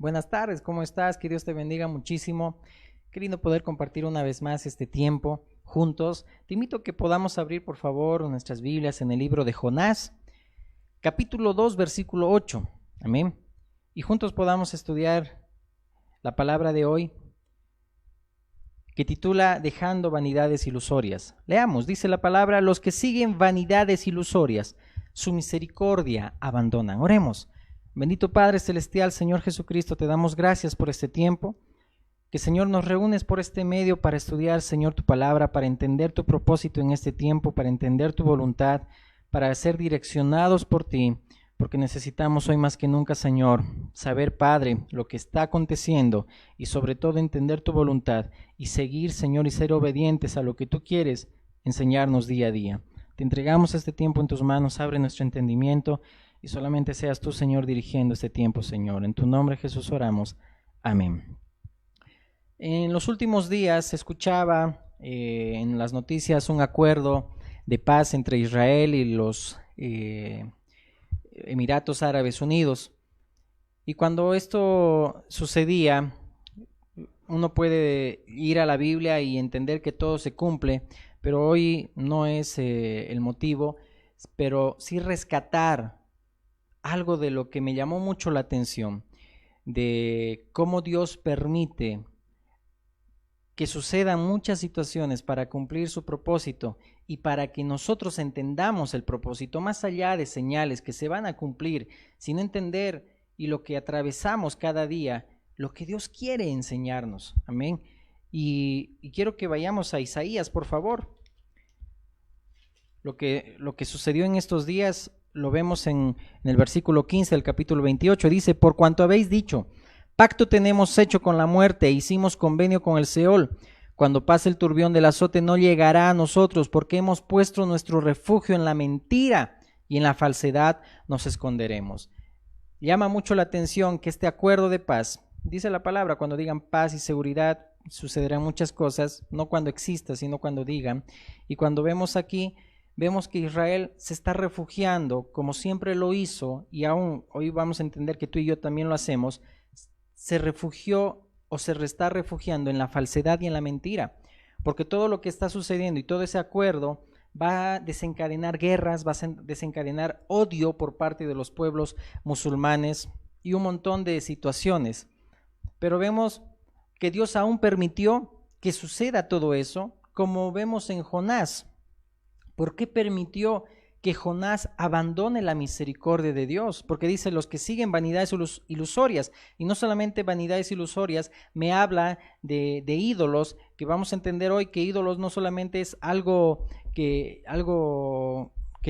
Buenas tardes, ¿cómo estás? Que Dios te bendiga muchísimo. Qué lindo poder compartir una vez más este tiempo juntos. Te invito a que podamos abrir, por favor, nuestras Biblias en el libro de Jonás, capítulo 2, versículo 8. Amén. Y juntos podamos estudiar la palabra de hoy, que titula Dejando vanidades ilusorias. Leamos, dice la palabra: los que siguen vanidades ilusorias, su misericordia abandonan. Oremos. Bendito Padre Celestial, Señor Jesucristo, te damos gracias por este tiempo, que Señor nos reúnes por este medio para estudiar, Señor, tu palabra, para entender tu propósito en este tiempo, para entender tu voluntad, para ser direccionados por ti, porque necesitamos hoy más que nunca, Señor, saber, Padre, lo que está aconteciendo y sobre todo entender tu voluntad y seguir, Señor, y ser obedientes a lo que tú quieres enseñarnos día a día. Te entregamos este tiempo en tus manos, abre nuestro entendimiento y solamente seas tú, Señor, dirigiendo este tiempo, Señor. En tu nombre, Jesús, oramos. Amén. En los últimos días se escuchaba en las noticias un acuerdo de paz entre Israel y los Emiratos Árabes Unidos. Y cuando esto sucedía, uno puede ir a la Biblia y entender que todo se cumple, pero hoy no es el motivo, pero sí rescatar algo de lo que me llamó mucho la atención, de cómo Dios permite que sucedan muchas situaciones para cumplir su propósito y para que nosotros entendamos el propósito, más allá de señales que se van a cumplir, sino entender y lo que atravesamos cada día, lo que Dios quiere enseñarnos. Amén. Y quiero que vayamos a Isaías, por favor. Lo que sucedió en estos días lo vemos en el versículo 15 del capítulo 28. Dice: por cuanto habéis dicho, pacto tenemos hecho con la muerte, e hicimos convenio con el Seol. Cuando pase el turbión del azote no llegará a nosotros, porque hemos puesto nuestro refugio en la mentira y en la falsedad nos esconderemos. Llama mucho la atención que este acuerdo de paz, dice la palabra, cuando digan paz y seguridad, sucederán muchas cosas, no cuando exista, sino cuando digan. Y cuando vemos aquí, vemos que Israel se está refugiando, como siempre lo hizo, y aún hoy vamos a entender que tú y yo también lo hacemos. Se refugió o se está refugiando en la falsedad y en la mentira, porque todo lo que está sucediendo y todo ese acuerdo va a desencadenar guerras, va a desencadenar odio por parte de los pueblos musulmanes y un montón de situaciones. Pero vemos que Dios aún permitió que suceda todo eso, como vemos en Jonás. ¿Por qué permitió que Jonás abandone la misericordia de Dios? Porque dice: los que siguen vanidades ilusorias, y no solamente vanidades ilusorias, me habla de ídolos, que vamos a entender hoy que ídolos no solamente es algo que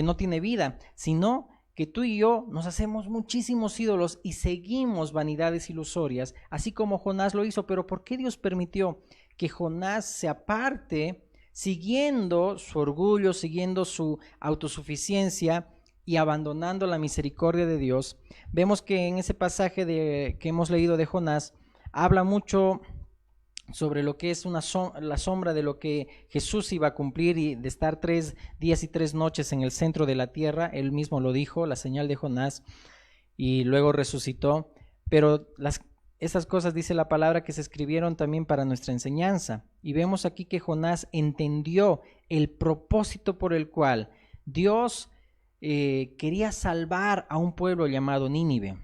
no tiene vida, sino que tú y yo nos hacemos muchísimos ídolos y seguimos vanidades ilusorias, así como Jonás lo hizo. Pero ¿por qué Dios permitió que Jonás se aparte, siguiendo su orgullo, siguiendo su autosuficiencia y abandonando la misericordia de Dios? Vemos que en ese pasaje que hemos leído de Jonás, habla mucho sobre lo que es la sombra de lo que Jesús iba a cumplir, y de estar 3 días y 3 noches en el centro de la tierra. Él mismo lo dijo, la señal de Jonás, y luego resucitó. Pero esas cosas, dice la palabra, que se escribieron también para nuestra enseñanza. Y vemos aquí que Jonás entendió el propósito por el cual Dios quería salvar a un pueblo llamado Nínive.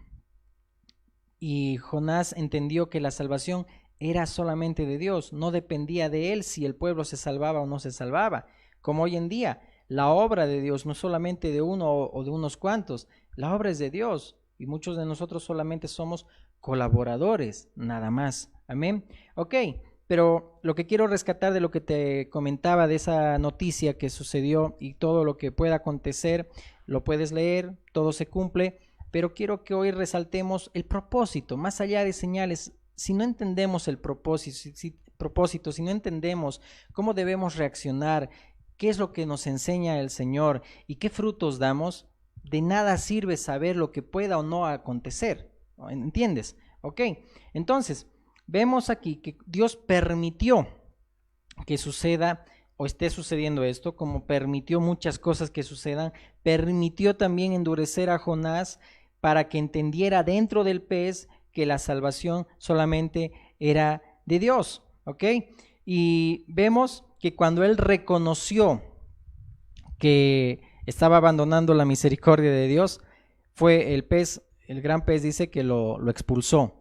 Y Jonás entendió que la salvación era solamente de Dios, no dependía de él si el pueblo se salvaba o no se salvaba. Como hoy en día, la obra de Dios no es solamente de uno o de unos cuantos, la obra es de Dios, y muchos de nosotros solamente somos colaboradores, nada más. Amén. Ok, pero lo que quiero rescatar de lo que te comentaba, de esa noticia que sucedió y todo lo que pueda acontecer, lo puedes leer, todo se cumple, pero quiero que hoy resaltemos el propósito, más allá de señales. Si no entendemos el propósito, si no entendemos cómo debemos reaccionar, qué es lo que nos enseña el Señor y qué frutos damos, de nada sirve saber lo que pueda o no acontecer. ¿Entiendes? Ok, entonces vemos aquí que Dios permitió que suceda o esté sucediendo esto, como permitió muchas cosas que sucedan. Permitió también endurecer a Jonás para que entendiera dentro del pez que la salvación solamente era de Dios, ¿ok? Y vemos que cuando él reconoció que estaba abandonando la misericordia de Dios, fue el pez, el gran pez dice que lo expulsó.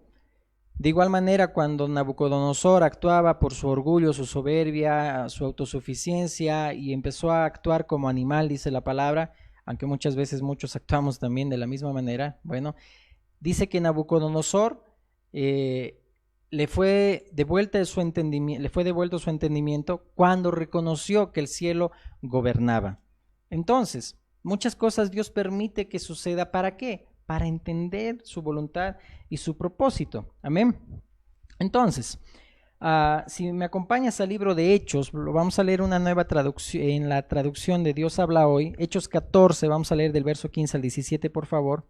De igual manera, cuando Nabucodonosor actuaba por su orgullo, su soberbia, su autosuficiencia y empezó a actuar como animal, dice la palabra, aunque muchas veces muchos actuamos también de la misma manera, bueno, dice que Nabucodonosor le fue devuelto su entendimiento cuando reconoció que el cielo gobernaba. Entonces, muchas cosas Dios permite que suceda, ¿para qué? Para entender su voluntad y su propósito. Amén. Entonces, si me acompañas al libro de Hechos, lo vamos a leer una nueva traducción, en la traducción de Dios habla hoy, Hechos 14, vamos a leer del verso 15 al 17, por favor.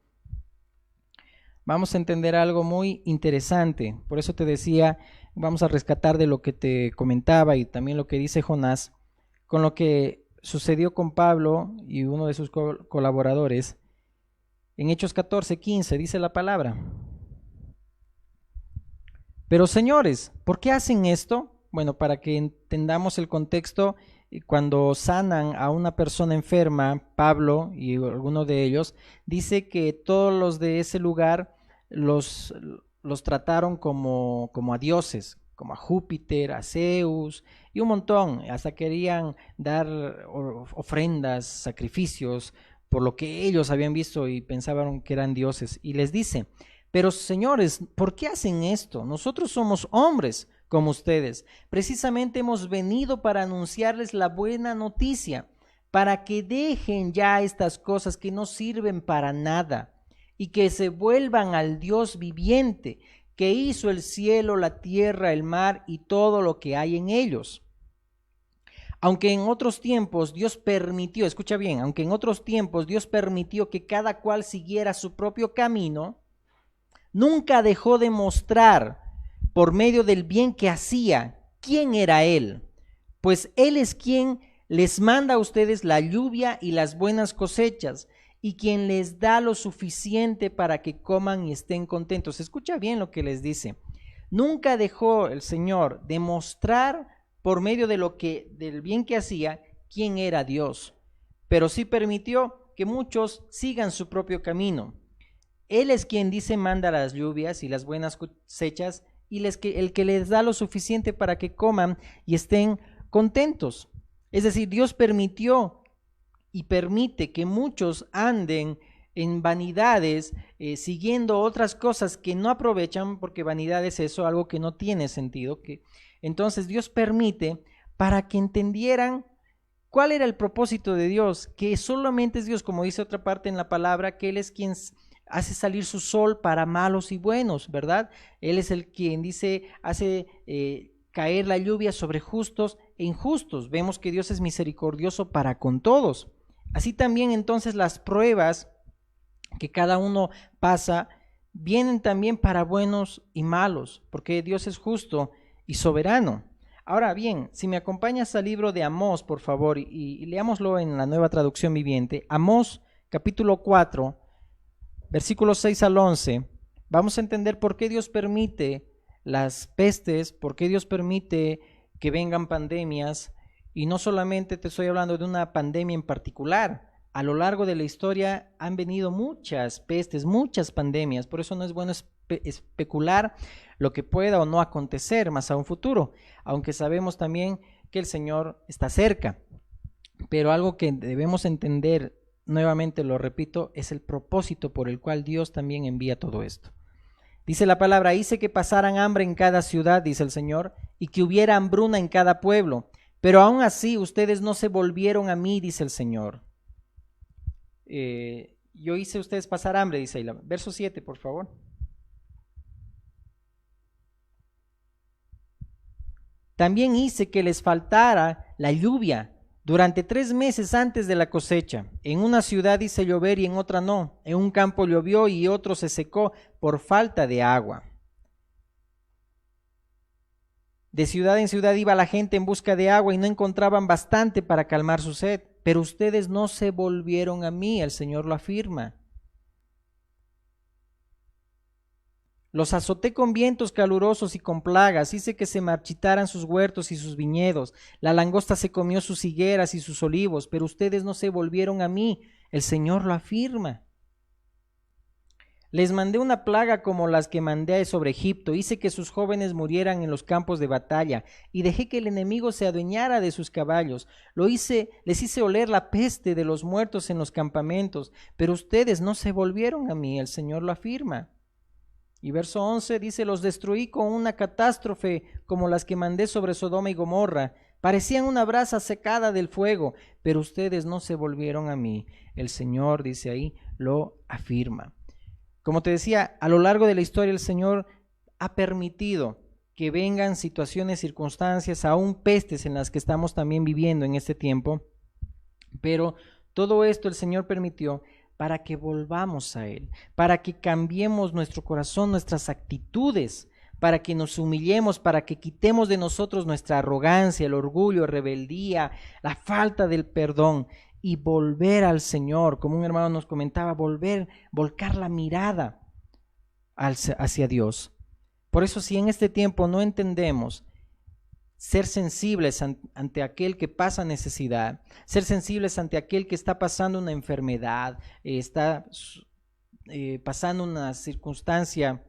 Vamos a entender algo muy interesante, por eso te decía, vamos a rescatar de lo que te comentaba y también lo que dice Jonás, con lo que sucedió con Pablo y uno de sus colaboradores. En Hechos 14, 15 dice la palabra: pero señores, ¿por qué hacen esto? Bueno, para que entendamos el contexto, cuando sanan a una persona enferma, Pablo y alguno de ellos, dice que todos los de ese lugar los trataron como a dioses, como a Júpiter, a Zeus y un montón, hasta querían dar ofrendas, sacrificios, por lo que ellos habían visto y pensaban que eran dioses. Y les dice: pero señores, ¿por qué hacen esto? Nosotros somos hombres como ustedes. Precisamente hemos venido para anunciarles la buena noticia, para que dejen ya estas cosas que no sirven para nada y que se vuelvan al Dios viviente, que hizo el cielo, la tierra, el mar y todo lo que hay en ellos. Aunque en otros tiempos Dios permitió, escucha bien, aunque en otros tiempos Dios permitió que cada cual siguiera su propio camino, nunca dejó de mostrar por medio del bien que hacía quién era Él, pues Él es quien les manda a ustedes la lluvia y las buenas cosechas y quien les da lo suficiente para que coman y estén contentos. Escucha bien lo que les dice. Nunca dejó el Señor de mostrar por medio del bien que hacía quién era Dios, pero sí permitió que muchos sigan su propio camino. Él es quien dice manda las lluvias y las buenas cosechas y el que les da lo suficiente para que coman y estén contentos. Es decir, Dios permitió y permite que muchos anden en vanidades, siguiendo otras cosas que no aprovechan, porque vanidad es eso, algo que no tiene sentido. Entonces Dios permite para que entendieran cuál era el propósito de Dios, que solamente es Dios, como dice otra parte en la palabra, que Él es quien hace salir su sol para malos y buenos, ¿verdad? Él es el quien hace caer la lluvia sobre justos e injustos. Vemos que Dios es misericordioso para con todos. Así también entonces las pruebas que cada uno pasa vienen también para buenos y malos, porque Dios es justo y soberano. Ahora bien, si me acompañas al libro de Amós, por favor, y leámoslo en la Nueva Traducción Viviente, Amós capítulo 4, versículos 6 al 11, vamos a entender por qué Dios permite las pestes, por qué Dios permite que vengan pandemias, y no solamente te estoy hablando de una pandemia en particular. A lo largo de la historia han venido muchas pestes, muchas pandemias, por eso no es bueno especular lo que pueda o no acontecer más a un futuro, aunque sabemos también que el Señor está cerca. Pero algo que debemos entender, nuevamente lo repito, es el propósito por el cual Dios también envía todo esto. Dice la palabra: hice que pasaran hambre en cada ciudad, dice el Señor, y que hubiera hambruna en cada pueblo, pero aún así ustedes no se volvieron a mí, dice el Señor. Yo hice ustedes pasar hambre, dice ahí. Verso 7, por favor. También hice que les faltara la lluvia durante 3 meses antes de la cosecha. En una ciudad hice llover y en otra no. En un campo llovió y otro se secó por falta de agua. De ciudad en ciudad iba la gente en busca de agua y no encontraban bastante para calmar su sed. Pero ustedes no se volvieron a mí, el Señor lo afirma. Los azoté con vientos calurosos y con plagas, hice que se marchitaran sus huertos y sus viñedos. La langosta se comió sus higueras y sus olivos, pero ustedes no se volvieron a mí. El Señor lo afirma. Les mandé una plaga como las que mandé sobre Egipto, hice que sus jóvenes murieran en los campos de batalla, y dejé que el enemigo se adueñara de sus caballos. Les hice oler la peste de los muertos en los campamentos, pero ustedes no se volvieron a mí, el Señor lo afirma. Y verso 11 dice, los destruí con una catástrofe como las que mandé sobre Sodoma y Gomorra. Parecían una brasa secada del fuego, pero ustedes no se volvieron a mí. El Señor, dice ahí, lo afirma. Como te decía, a lo largo de la historia el Señor ha permitido que vengan situaciones, circunstancias, aún pestes en las que estamos también viviendo en este tiempo, pero todo esto el Señor permitió para que volvamos a Él, para que cambiemos nuestro corazón, nuestras actitudes, para que nos humillemos, para que quitemos de nosotros nuestra arrogancia, el orgullo, rebeldía, la falta del perdón y volver al Señor, como un hermano nos comentaba, volcar la mirada hacia Dios. Por eso, si en este tiempo no entendemos ser sensibles ante aquel que pasa necesidad, ser sensibles ante aquel que está pasando una enfermedad, está pasando una circunstancia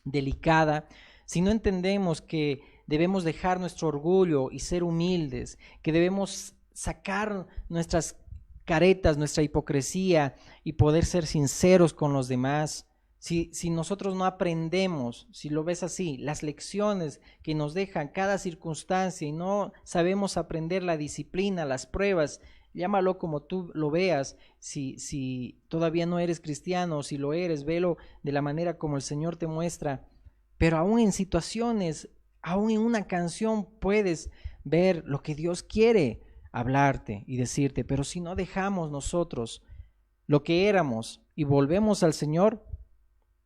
delicada, si no entendemos que debemos dejar nuestro orgullo y ser humildes, que debemos sacar nuestras caretas, nuestra hipocresía y poder ser sinceros con los demás, si nosotros no aprendemos, si lo ves así, las lecciones que nos dejan cada circunstancia y no sabemos aprender la disciplina, las pruebas, llámalo como tú lo veas, si todavía no eres cristiano, si lo eres, velo de la manera como el Señor te muestra, pero aún en situaciones, aún en una canción puedes ver lo que Dios quiere hablarte y decirte, pero si no dejamos nosotros lo que éramos y volvemos al Señor,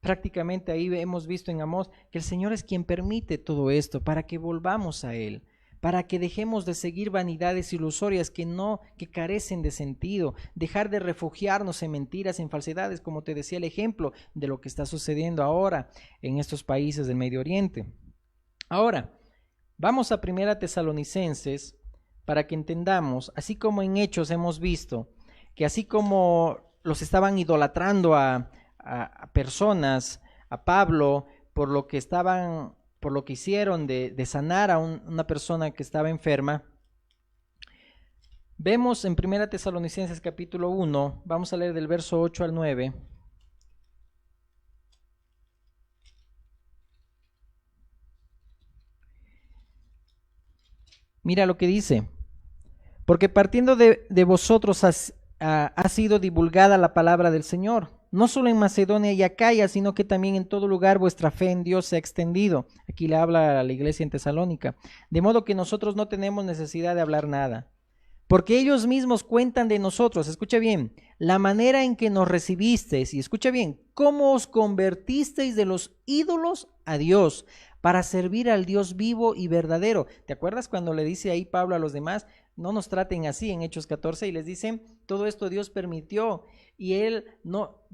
prácticamente ahí hemos visto en Amós que el Señor es quien permite todo esto para que volvamos a Él, para que dejemos de seguir vanidades ilusorias que carecen de sentido, dejar de refugiarnos en mentiras, en falsedades, como te decía el ejemplo de lo que está sucediendo ahora en estos países del Medio Oriente. Ahora, vamos a 1 Tesalonicenses para que entendamos, así como en Hechos hemos visto, que así como los estaban idolatrando a personas, a Pablo, por lo que hicieron de sanar a una persona que estaba enferma, vemos en 1 Tesalonicenses capítulo 1, vamos a leer del verso 8 al 9. Mira lo que dice, porque partiendo de vosotros ha sido divulgada la palabra del Señor, no solo en Macedonia y Acaya, sino que también en todo lugar vuestra fe en Dios se ha extendido. Aquí le habla a la iglesia en Tesalónica, de modo que nosotros no tenemos necesidad de hablar nada, porque ellos mismos cuentan de nosotros, escucha bien, la manera en que nos recibisteis, y escucha bien, cómo os convertisteis de los ídolos a Dios, para servir al Dios vivo y verdadero. ¿Te acuerdas cuando le dice ahí Pablo a los demás, no nos traten así en Hechos 14, y les dicen, todo esto Dios permitió, y Él no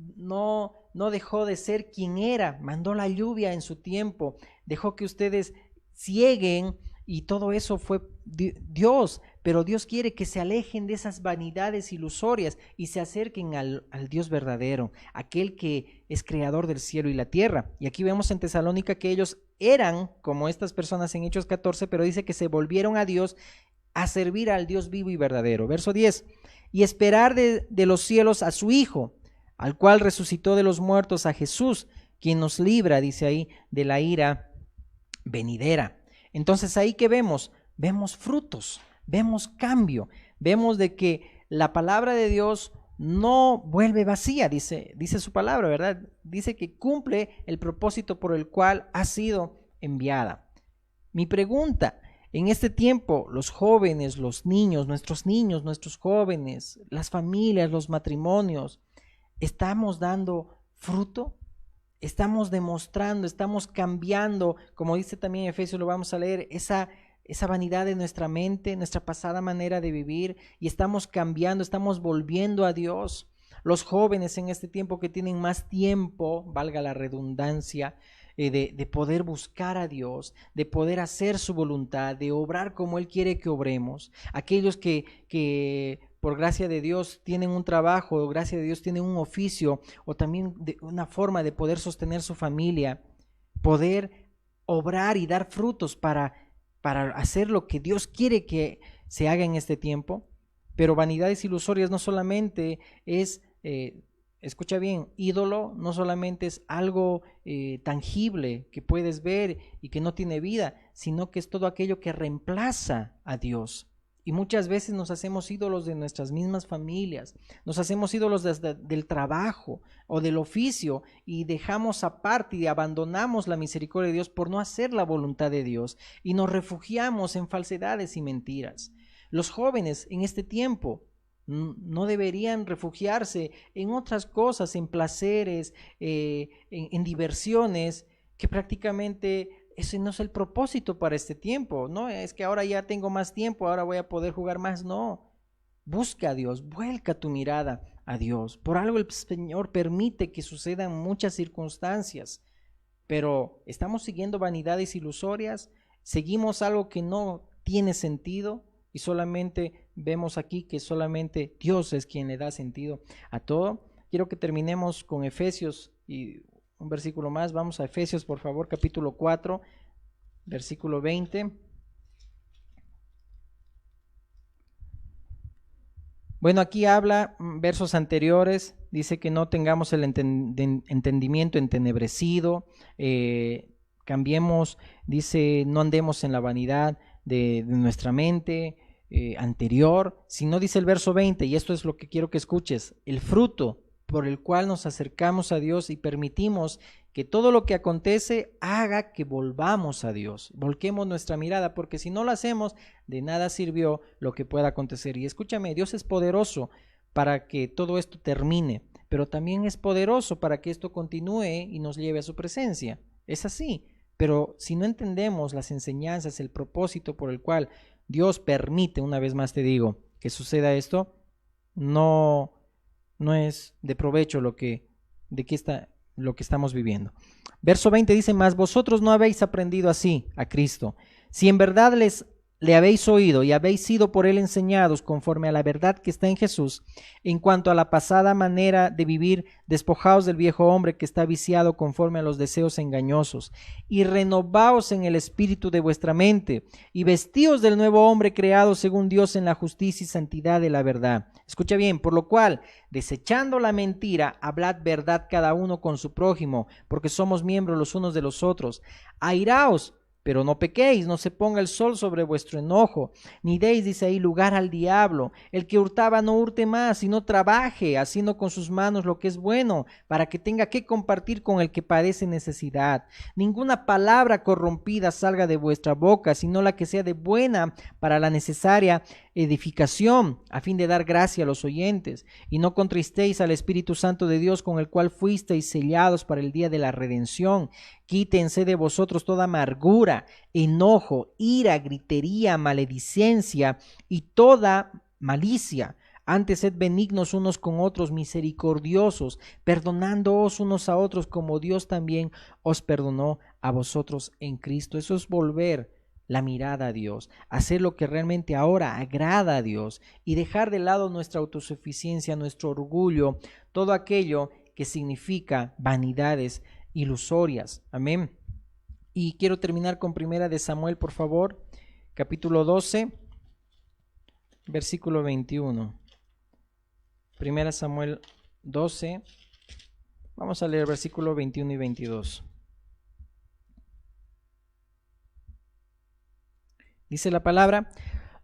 dejó de ser quien era, mandó la lluvia en su tiempo, dejó que ustedes cieguen, y todo eso fue Dios, pero Dios quiere que se alejen de esas vanidades ilusorias y se acerquen al Dios verdadero, aquel que es creador del cielo y la tierra. Y aquí vemos en Tesalónica que ellos eran como estas personas en Hechos 14, pero dice que se volvieron a Dios a servir al Dios vivo y verdadero. Verso 10, y esperar de los cielos a su Hijo, al cual resucitó de los muertos, a Jesús, quien nos libra, dice ahí, de la ira venidera. Entonces ahí que vemos frutos, vemos cambio, vemos de que la palabra de Dios no vuelve vacía, dice su palabra, ¿verdad? Dice que cumple el propósito por el cual ha sido enviada. Mi pregunta, en este tiempo, los jóvenes, los niños, nuestros jóvenes, las familias, los matrimonios, ¿estamos dando fruto? Estamos demostrando, estamos cambiando, como dice también Efesios, lo vamos a leer, esa vanidad de nuestra mente, nuestra pasada manera de vivir, y estamos cambiando, estamos volviendo a Dios. los jóvenes en este tiempo que tienen más tiempo, valga la redundancia, de poder buscar a Dios, de poder hacer su voluntad, de obrar como Él quiere que obremos. Aquellos que por gracia de Dios tienen un trabajo, o gracia de Dios tienen un oficio, o también una forma de poder sostener su familia, poder obrar y dar frutos para hacer lo que Dios quiere que se haga en este tiempo. Pero vanidades ilusorias no solamente es, escucha bien, ídolo no solamente es algo tangible que puedes ver y que no tiene vida, sino que es todo aquello que reemplaza a Dios. Y muchas veces nos hacemos ídolos de nuestras mismas familias, nos hacemos ídolos del trabajo o del oficio y dejamos aparte y abandonamos la misericordia de Dios por no hacer la voluntad de Dios y nos refugiamos en falsedades y mentiras. Los jóvenes en este tiempo no deberían refugiarse en otras cosas, en placeres, en diversiones, que prácticamente ese no es el propósito para este tiempo. No es que ahora ya tengo más tiempo, ahora voy a poder jugar más. No, busca a Dios, vuelca tu mirada a Dios. Por algo el Señor permite que sucedan muchas circunstancias, pero estamos siguiendo vanidades ilusorias, seguimos algo que no tiene sentido. Y solamente vemos aquí que solamente Dios es quien le da sentido a todo. Quiero que terminemos con Efesios y un versículo más. Vamos a Efesios, por favor, capítulo 4, versículo 20. Bueno, aquí habla versos anteriores, dice que no tengamos el entendimiento entenebrecido, cambiemos, dice, no andemos en la vanidad de nuestra mente anterior, sino dice el verso 20, y esto es lo que quiero que escuches, el fruto por el cual nos acercamos a Dios y permitimos que todo lo que acontece haga que volvamos a Dios, volquemos nuestra mirada, porque si no lo hacemos, de nada sirvió lo que pueda acontecer. Y escúchame, Dios es poderoso para que todo esto termine, pero también es poderoso para que esto continúe y nos lleve a su presencia. Es así, pero si no entendemos las enseñanzas, el propósito por el cual Dios permite, una vez más te digo, que suceda esto, no es de provecho lo que estamos viviendo. Verso 20 dice, mas vosotros no habéis aprendido así a Cristo. Si en verdad le habéis oído y habéis sido por él enseñados conforme a la verdad que está en Jesús, en cuanto a la pasada manera de vivir, despojaos del viejo hombre que está viciado conforme a los deseos engañosos, y renovaos en el espíritu de vuestra mente, y vestíos del nuevo hombre creado según Dios en la justicia y santidad de la verdad. Escucha bien, por lo cual, desechando la mentira, hablad verdad cada uno con su prójimo, porque somos miembros los unos de los otros. Airaos, pero no pequéis, no se ponga el sol sobre vuestro enojo, ni deis, dice ahí, lugar al diablo. El que hurtaba no hurte más, sino trabaje, haciendo con sus manos lo que es bueno, para que tenga que compartir con el que padece necesidad. Ninguna palabra corrompida salga de vuestra boca, sino la que sea de buena para la necesaria edificación, a fin de dar gracia a los oyentes. Y no contristéis al Espíritu Santo de Dios, con el cual fuisteis sellados para el día de la redención. Quítense de vosotros toda amargura, enojo, ira, gritería, maledicencia y toda malicia. Antes sed benignos unos con otros, misericordiosos, perdonándoos unos a otros, como Dios también os perdonó a vosotros en Cristo. Eso es volver la mirada a Dios, hacer lo que realmente ahora agrada a Dios y dejar de lado nuestra autosuficiencia, nuestro orgullo, todo aquello que significa vanidades ilusorias. Amén. Y quiero terminar con Primera de Samuel, por favor, capítulo 12, versículo 21. Primera Samuel 12, vamos a leer versículo 21 y 22. Dice la palabra,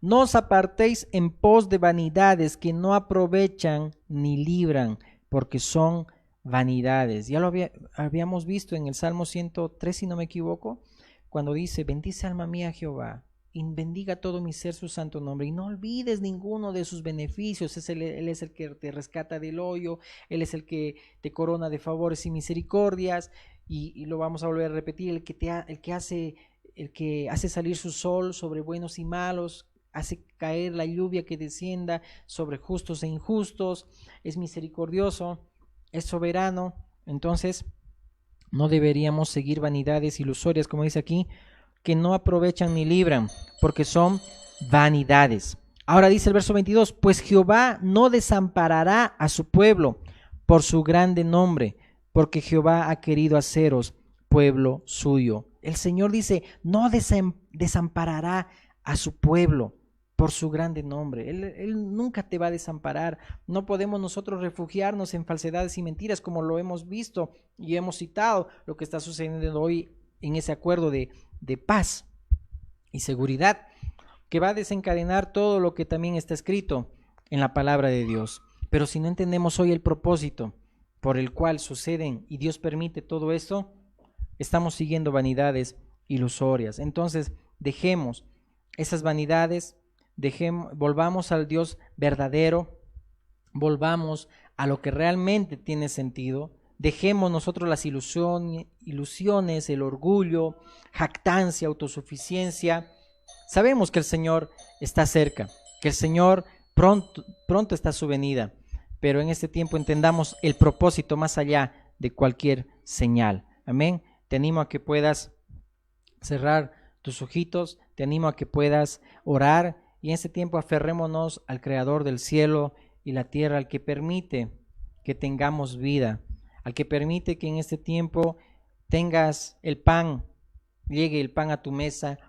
no os apartéis en pos de vanidades que no aprovechan ni libran, porque son vanidades. Ya lo habíamos visto en el Salmo 103, si no me equivoco, cuando dice, bendice alma mía Jehová, y bendiga todo mi ser su santo nombre, y no olvides ninguno de sus beneficios. Él es el que te rescata del hoyo, Él es el que te corona de favores y misericordias, y lo vamos a volver a repetir, el que hace salir su sol sobre buenos y malos, hace caer la lluvia que descienda sobre justos e injustos, es misericordioso, es soberano. Entonces no deberíamos seguir vanidades ilusorias, como dice aquí, que no aprovechan ni libran, porque son vanidades. Ahora dice el verso 22, pues Jehová no desamparará a su pueblo por su grande nombre, porque Jehová ha querido haceros pueblo suyo. El Señor dice, no desamparará a su pueblo por su grande nombre. Él nunca te va a desamparar. No podemos nosotros refugiarnos en falsedades y mentiras como lo hemos visto y hemos citado lo que está sucediendo hoy en ese acuerdo de paz y seguridad que va a desencadenar todo lo que también está escrito en la palabra de Dios. Pero si no entendemos hoy el propósito por el cual suceden y Dios permite todo esto, estamos siguiendo vanidades ilusorias. Entonces, dejemos esas vanidades, volvamos al Dios verdadero, volvamos a lo que realmente tiene sentido. Dejemos nosotros las ilusiones, el orgullo, jactancia, autosuficiencia. Sabemos que el Señor está cerca, que el Señor pronto está a su venida, pero en este tiempo entendamos el propósito más allá de cualquier señal. Amén. Te animo a que puedas cerrar tus ojitos, te animo a que puedas orar y en este tiempo aferrémonos al Creador del cielo y la tierra, al que permite que tengamos vida, al que permite que en este tiempo tengas el pan, llegue el pan a tu mesa,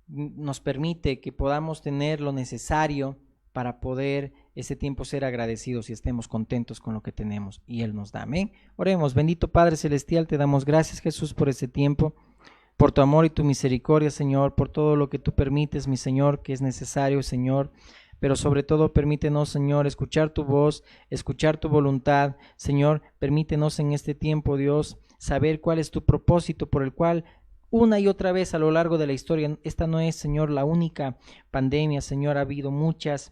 nos permite que podamos tener lo necesario para poder ese tiempo ser agradecidos y estemos contentos con lo que tenemos y Él nos da. Amén. Oremos. Bendito Padre Celestial, te damos gracias, Jesús, por ese tiempo, por tu amor y tu misericordia, Señor, por todo lo que tú permites, mi Señor, que es necesario, Señor. Pero sobre todo permítenos, Señor, escuchar tu voz, escuchar tu voluntad. Señor, permítenos en este tiempo, Dios, saber cuál es tu propósito por el cual una y otra vez a lo largo de la historia, esta no es, Señor, la única pandemia, Señor, ha habido muchas,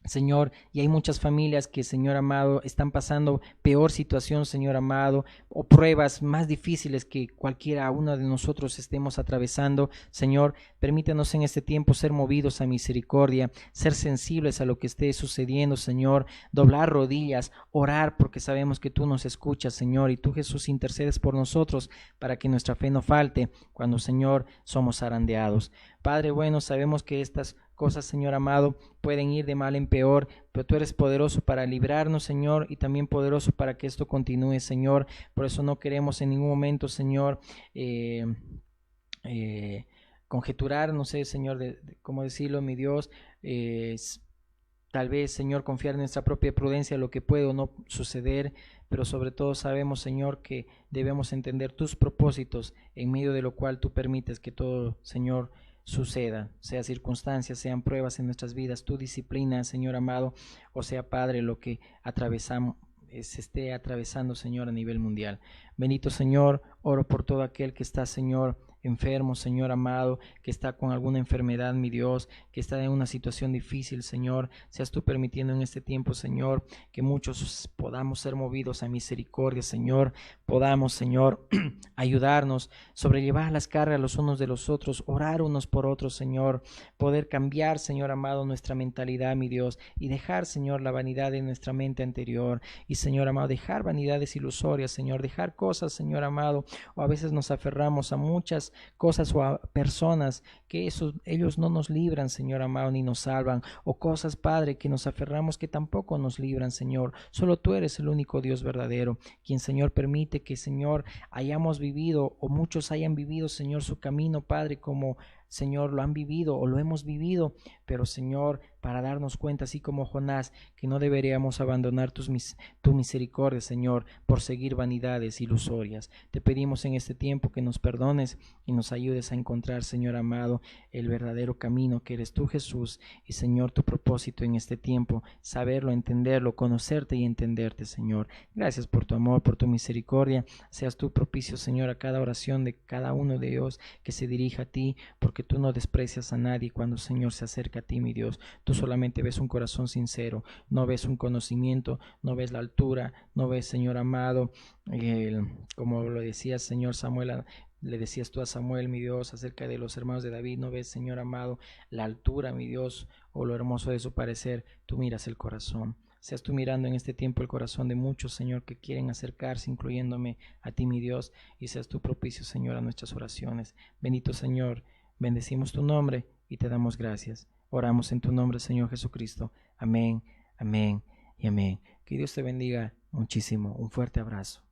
Señor, y hay muchas familias que, Señor amado, están pasando peor situación, Señor amado, o pruebas más difíciles que cualquiera uno de nosotros estemos atravesando. Señor, permítenos en este tiempo ser movidos a misericordia, ser sensibles a lo que esté sucediendo, Señor, doblar rodillas, orar, porque sabemos que tú nos escuchas, Señor, y tú, Jesús, intercedes por nosotros para que nuestra fe no falte cuando, Señor, somos zarandeados. Padre bueno, sabemos que estas cosas, Señor amado, pueden ir de mal en peor, pero tú eres poderoso para librarnos, Señor, y también poderoso para que esto continúe, Señor. Por eso no queremos en ningún momento, Señor, conjeturar, no sé, Señor, cómo decirlo, mi Dios, tal vez, Señor, confiar en nuestra propia prudencia lo que puede o no suceder, pero sobre todo sabemos, Señor, que debemos entender tus propósitos en medio de lo cual tú permites que todo, Señor, suceda, sea circunstancias, sean pruebas en nuestras vidas, tu disciplina, Señor amado, o sea, Padre, lo que atravesamos, se esté atravesando, Señor, a nivel mundial. Bendito Señor, oro por todo aquel que está, Señor, enfermo, Señor amado, que está con alguna enfermedad, mi Dios, que está en una situación difícil, Señor. Seas tú permitiendo en este tiempo, Señor, que muchos podamos ser movidos a misericordia, Señor. Podamos, Señor, ayudarnos, sobrellevar las cargas los unos de los otros, orar unos por otros, Señor. Poder cambiar, Señor amado, nuestra mentalidad, mi Dios, y dejar, Señor, la vanidad de nuestra mente anterior. Y, Señor amado, dejar vanidades ilusorias, Señor, dejar cosas, Señor amado, o a veces nos aferramos a muchas cosas o a personas que ellos no nos libran, Señor amado, ni nos salvan, o cosas, Padre, que nos aferramos que tampoco nos libran, Señor. Solo tú eres el único Dios verdadero, quien, Señor, permite que, Señor, hayamos vivido o muchos hayan vivido, Señor, su camino, Padre, como, Señor, lo han vivido o lo hemos vivido, pero, Señor, para darnos cuenta, así como Jonás, que no deberíamos abandonar tu misericordia, Señor, por seguir vanidades ilusorias. Te pedimos en este tiempo que nos perdones y nos ayudes a encontrar, Señor amado, el verdadero camino que eres tú, Jesús, y, Señor, tu propósito en este tiempo, saberlo, entenderlo, conocerte y entenderte, Señor. Gracias por tu amor, por tu misericordia. Seas tú propicio, Señor, a cada oración de cada uno de ellos que se dirija a ti, porque tú no desprecias a nadie cuando, Señor, se acerca a ti, mi Dios. Tú solamente ves un corazón sincero, no ves un conocimiento, no ves la altura, no ves, Señor amado, como lo decía, Señor Samuel, Le decías tú a Samuel, mi Dios, acerca de los hermanos de David, ¿no ves, Señor amado, la altura, mi Dios, o lo hermoso de su parecer? Tú miras el corazón. Seas tú mirando en este tiempo el corazón de muchos, Señor, que quieren acercarse, incluyéndome a ti, mi Dios, y seas tú propicio, Señor, a nuestras oraciones. Bendito Señor, bendecimos tu nombre y te damos gracias. Oramos en tu nombre, Señor Jesucristo. Amén, amén y amén. Que Dios te bendiga muchísimo. Un fuerte abrazo.